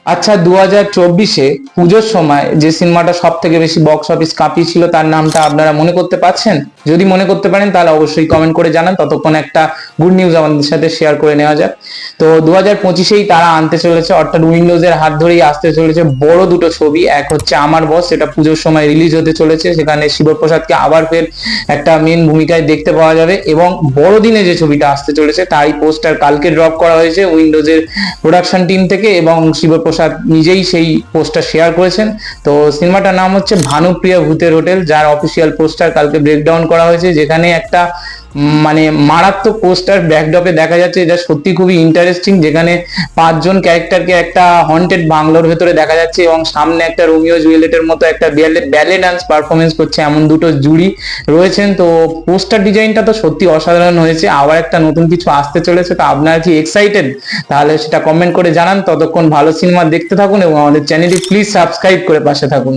আচ্ছা, 2024-এ পুজোর সময় যে সিনেমাটা সব থেকে বেশি বক্স অফিস কাঁপিয়েছিল তার নামটা আপনারা মনে করতে পারছেন? যদি মনে করতে পারেন তাহলে অবশ্যই কমেন্ট করে জানান। ততক্ষণ একটা গুড নিউজ আমাদের সাথে শেয়ার করে নেওয়া যাক। তো 2025-এই তারা আনতে চলেছে, অর্থাৎ উইন্ডোজের হাত ধরেই আসতে চলেছে বড় দুটো ছবি। এক হচ্ছে আমার বস, সেটা পুজোর সময় রিলিজ হতে চলেছে, সেখানে শিবপ্রসাদকে আবার ফের একটা মেন ভূমিকায় দেখতে পাওয়া যাবে। এবং বড়দিনে যে ছবিটা আসতে চলেছে তারই পোস্টার কালকে ড্রপ করা হয়েছে উইন্ডোজের প্রোডাকশন টিম থেকে, এবং শিবপ্রসাদ নিজেই সেই পোস্টার শেয়ার করেছেন। তো সিনেমাটার নাম হচ্ছে ভানুপ্রিয়া ভূতের হোটেল, যার অফিসিয়াল পোস্টার কালকে ব্রেকডাউন করা হয়েছে, যেখানে একটা মানে মারাত্মক পোস্টার ব্যাকড্রপে দেখা যাচ্ছে, যা সত্যি খুবই ইন্টারেস্টিং। যেখানে 5জন ক্যারেক্টারকে একটা হন্টেড বাংলোর ভেতরে দেখা যাচ্ছে, এবং সামনে একটা রোমিও জুয়েলেটের মতো একটা ব্যালে ডান্স পারফরমেন্স করছে এমন দুটো জুড়ি রয়েছেন। তো পোস্টার ডিজাইনটা তো সত্যি অসাধারণ হয়েছে। আবার একটা নতুন কিছু আসতে চলেছে, তো আপনারা কি এক্সাইটেড? তাহলে সেটা কমেন্ট করে জানান। ততক্ষণ ভালো সিনেমা দেখতে থাকুন এবং আমাদের চ্যানেলটি প্লিজ সাবস্ক্রাইব করে পাশে থাকুন।